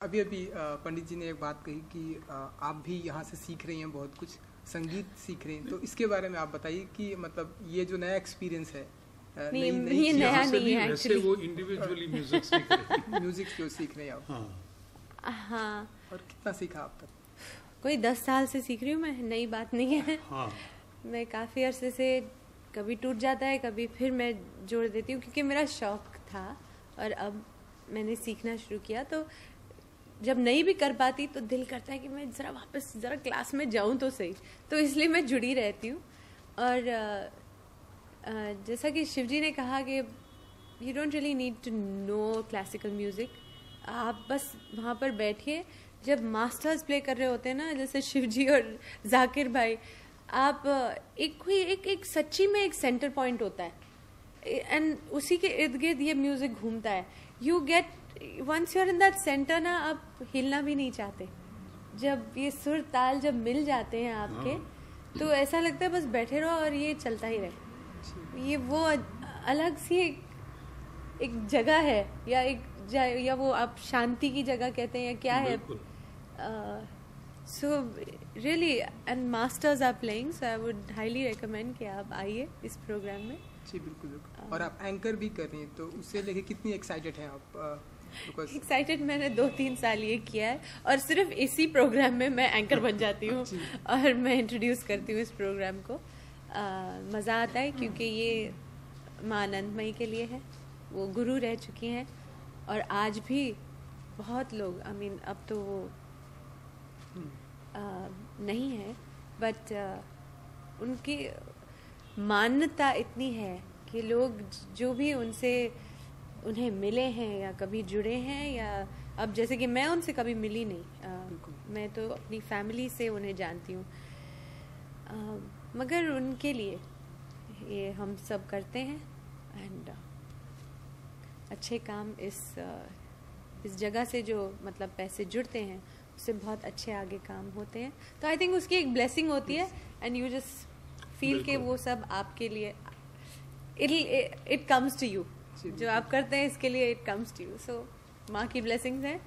अभी अभी पंडित जी ने एक बात कही कि आप भी यहाँ से सीख रही हैं, बहुत कुछ संगीत सीख रही हैं, तो इसके बारे में आप बताइए कि मतलब ये जो नया एक्सपीरियंस है, नहीं, नई ये नया नहीं है वैसे वो इंडिविजुअली म्यूजिक सीख रहे हैं। म्यूजिक जो सीख रही हैं आप। हाँ, और कितना सीखा आप तक? कोई 10 साल से सीख रही हूँ मैं, नई बात नहीं है। हाँ, मैं काफ़ी अरसे से, कभी टूट जाता है, कभी फिर मैं जोड़ देती हूँ, क्योंकि मेरा शौक था और अब मैंने सीखना शुरू किया। तो जब नहीं भी कर पाती तो दिल करता है कि मैं ज़रा क्लास में जाऊँ तो सही, तो इसलिए मैं जुड़ी रहती हूँ। और जैसा कि शिवजी ने कहा कि you don't really need to know classical music, आप बस वहाँ पर बैठिए। जब मास्टर्स प्ले कर रहे होते हैं ना, जैसे शिवजी और जाकिर भाई, आप एक सच्ची में एक सेंटर पॉइंट होता है एंड उसी के इर्द गिर्द ये म्यूजिक घूमता है। You get once you are in that centre ना, आप हिलना भी नहीं चाहते। जब ये सुर ताल जब मिल जाते हैं आपके, तो ऐसा लगता है बस बैठे रहो और ये चलता ही रहे। ये वो अलग सी एक जगह है, या वो आप शांति की जगह कहते हैं या क्या है। So really, and masters are playing, so I would highly recommend कि आप आइए इस प्रोग्राम में। जी बिल्कुल बिल्कुल। और आप एंकर भी कर रही हैं, तो उससे लेके कितनी एक्साइटेड हैं आप? एक्साइटेड मैंने 2-3 साल ये किया है, और सिर्फ इसी प्रोग्राम में मैं एंकर बन जाती हूँ और मैं इंट्रोड्यूस करती हूँ इस प्रोग्राम को। मज़ा आता है क्योंकि ये माँ आनंदमयी के लिए है, वो गुरु रह चुकी हैं और आज भी बहुत लोग, अब तो वो नहीं है, बट उनकी मान्यता इतनी है कि लोग जो भी उन्हें मिले हैं या कभी जुड़े हैं, या अब जैसे कि मैं उनसे कभी मिली नहीं, मैं तो अपनी फैमिली से उन्हें जानती हूँ, मगर उनके लिए ये हम सब करते हैं। एंड अच्छे काम इस जगह से जो मतलब पैसे जुड़ते हैं, उससे बहुत अच्छे आगे काम होते हैं। तो आई थिंक उसकी एक ब्लेसिंग होती है, एंड यू जस्ट फील के वो सब आपके लिए, इट कम्स टू यू। जो आप करते हैं इसके लिए इट कम्स टू यू। सो माँ की ब्लेसिंग्स हैं,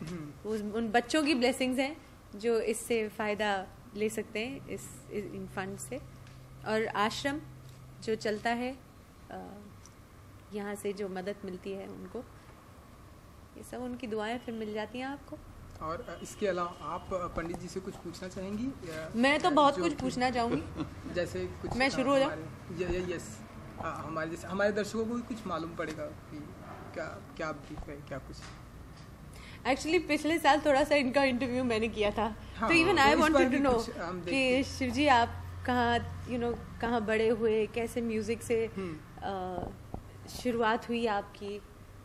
उन बच्चों की ब्लेसिंग्स हैं जो इससे फ़ायदा ले सकते हैं इन फंड से। और आश्रम जो चलता है, यहाँ से जो मदद मिलती है उनको, ये सब उनकी दुआएं फिर मिल जाती हैं आपको। और इसके अलावा आप पंडित जी से कुछ पूछना चाहेंगी? मैं तो बहुत कुछ पूछना चाहूँगी। जैसे कुछ मैं शुरू हो जाऊँ? यस, हमारे दर्शकों को भी कुछ मालूम पड़ेगा कि क्या क्या कुछ। एक्चुअली पिछले साल थोड़ा सा इनका इंटरव्यू मैंने किया था, तो even I wanted to know कि शिवजी आप कहाँ बड़े हुए, कैसे म्यूजिक से शुरुआत हुई आपकी।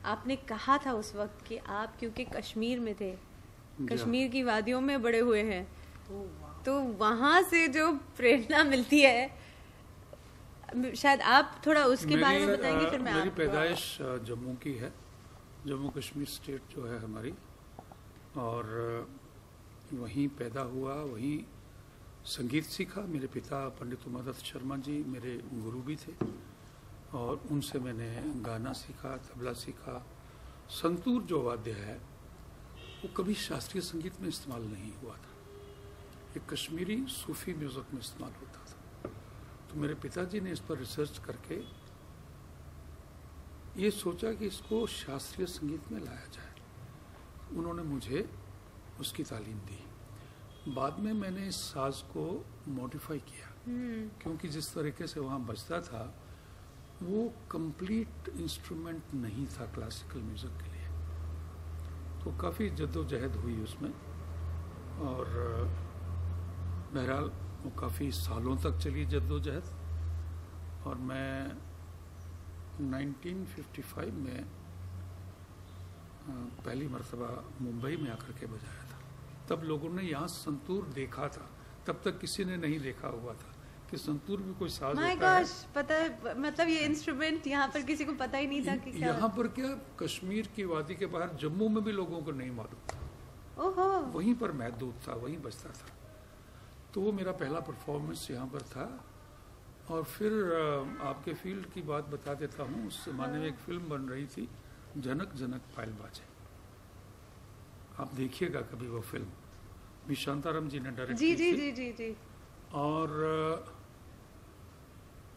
आपने कहा था उस वक्त कि आप क्योंकि कश्मीर में थे, कश्मीर की वादियों में बड़े हुए हैं, तो वहाँ से जो प्रेरणा मिलती है, शायद आप थोड़ा उसके बारे में बताएंगे। फिर मैं मेरी पैदाइश जम्मू की है, जम्मू कश्मीर स्टेट जो है हमारी, और वहीं पैदा हुआ, वहीं संगीत सीखा। मेरे पिता पंडित उमादत्त शर्मा जी मेरे गुरु भी थे, और उनसे मैंने गाना सीखा, तबला सीखा। संतूर जो वाद्य है वो कभी शास्त्रीय संगीत में इस्तेमाल नहीं हुआ था, ये कश्मीरी सूफी म्यूजिक में इस्तेमाल होता था। तो मेरे पिताजी ने इस पर रिसर्च करके ये सोचा कि इसको शास्त्रीय संगीत में लाया जाए। उन्होंने मुझे उसकी तालीम दी। बाद में मैंने इस साज को मॉडिफाई किया, क्योंकि जिस तरीके से वहाँ बजता था वो कंप्लीट इंस्ट्रूमेंट नहीं था क्लासिकल म्यूजिक के लिए। तो काफ़ी जद्दोजहद हुई उसमें, और बहरहाल वो काफ़ी सालों तक चली जद्दोजहद। और मैं 1955 में पहली मर्तबा मुंबई में आकर के बजाया था। तब लोगों ने यहाँ संतूर देखा था, तब तक किसी ने नहीं देखा हुआ था कि संतूर भी कोई साज होता है। पता है, मतलब ये इंस्ट्रूमेंट यहाँ पर किसी को पता ही नहीं था कि क्या। यहाँ पर क्या, कश्मीर की वादी के बाहर जम्मू में भी लोगों को नहीं मालूम था। ओहो। वहीं पर महदूद था, वहीं बजता था। तो वो मेरा पहला परफॉर्मेंस यहाँ पर था। और फिर आपके फील्ड की बात बता देता हूँ। उस जमाने में एक फिल्म बन रही थी, जनक जनक पायल बाजे। आप देखिएगा कभी वो फिल्म, भी शांताराम जी ने डायरेक्ट जी की जी थी। जी जी जी। और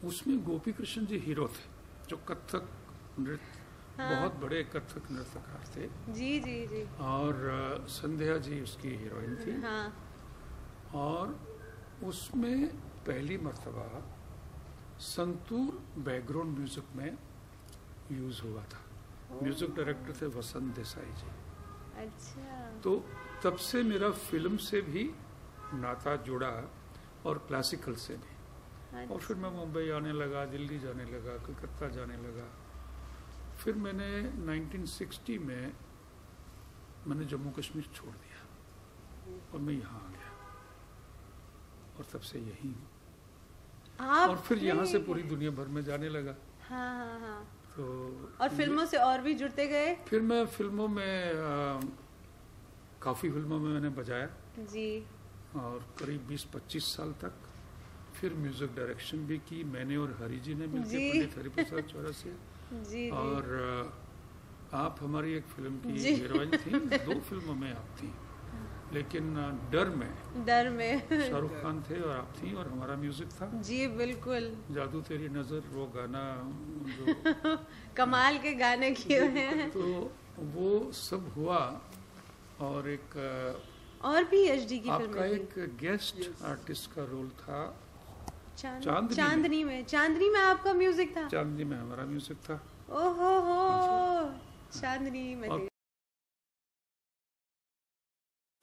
उसमें गोपी कृष्ण जी हीरो थे, जो कथक नृत्य, बहुत बड़े कथक नृत्यकार थे। जी जी जी। और संध्या जी उसकी हीरोइन थी। हाँ और उसमें पहली मर्तबा संतूर बैकग्राउंड म्यूजिक में यूज हुआ था। म्यूजिक डायरेक्टर थे वसंत देसाई जी। अच्छा। तो तब से मेरा फिल्म से भी नाता जुड़ा और क्लासिकल से भी। और फिर मैं मुंबई आने लगा, दिल्ली जाने लगा, कलकत्ता जाने लगा। फिर मैंने 1960 में मैंने जम्मू कश्मीर छोड़ दिया और मैं यहाँ आ गया और तब से यही हूँ। और फिर यहाँ से पूरी दुनिया भर में जाने लगा। हाँ हाँ हाँ। तो और फिल्मों से और भी जुड़ते गए? फिर मैं फिल्मों में काफ़ी फिल्मों में मैंने बजाया जी। और करीब 20-25 साल तक। फिर म्यूजिक डायरेक्शन भी की मैंने और हरि जी ने मिलकर, पंडित हरिप्रसाद चौरसिया जी। और आप हमारी एक फिल्म की हीरोइन थी, 2 फिल्मों में आप थी, लेकिन डर में शाहरुख खान थे और आप थी और हमारा म्यूजिक था। जी बिल्कुल। जादू तेरी नजर, वो गाना जो कमाल के गाने किए हैं। तो वो सब हुआ। और एक और भी एचडी की फिल्म आपका एक गेस्ट आर्टिस्ट का रोल था चांदनी में। चांदनी में आपका म्यूजिक था? चांदनी में हमारा म्यूजिक था। ओहो हो, चांदनी में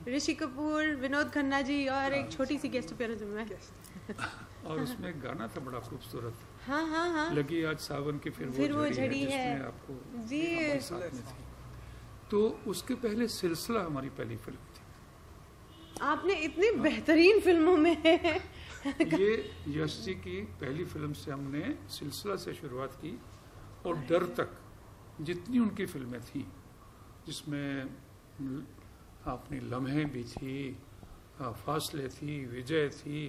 ऋषि कपूर, विनोद खन्ना जी और एक छोटी सी गेस्ट अपीयरेंस में। और उसमें गाना था बड़ा खूबसूरत। हाँ हाँ हाँ। लगी आज सावन की फिर वो झड़ी है, जिसमें आपको जी साथ में थी। तो उसके पहले सिलसिला हमारी पहली फिल्म थी। आपने इतनी बेहतरीन फिल्मों में ये यश जी की पहली फिल्म से हमने सिलसिला से शुरुआत की और डर तक जितनी उनकी फिल्में थी, जिसमें अपनी लम्हे भी थी, फासले थी, विजय थी,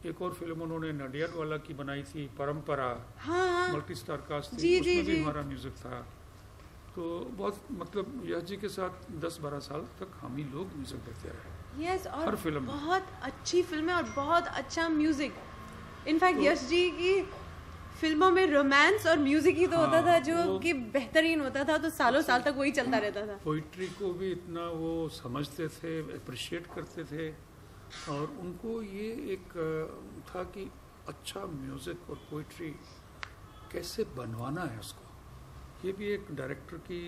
एक और फिल्म उन्होंने नडियाडवाला की बनाई थी, परंपरा, हाँ, मल्टी स्टार कास्ट थी, उसमें भी हमारा म्यूजिक था। तो बहुत मतलब यश जी के साथ 10-12 साल तक हम ही लोग म्यूजिक देते रहे। यस, और हर फिल्म बहुत अच्छी फिल्म है और बहुत अच्छा म्यूजिक। इनफैक्ट यश जी की फिल्मों में रोमांस और म्यूजिक ही तो होता था जो कि बेहतरीन होता था, तो सालों साल तक वही चलता रहता था। पोइट्री को भी इतना वो समझते थे, अप्रिशिएट करते थे, और उनको ये एक था कि अच्छा म्यूजिक और पोइट्री कैसे बनवाना है उसको, ये भी एक डायरेक्टर की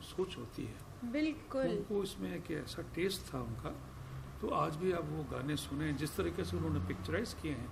सोच होती है। बिल्कुल। उनको इसमें एक ऐसा टेस्ट था उनका। तो आज भी आप वो गाने सुने जिस तरीके से उन्होंने पिक्चराइज किए हैं,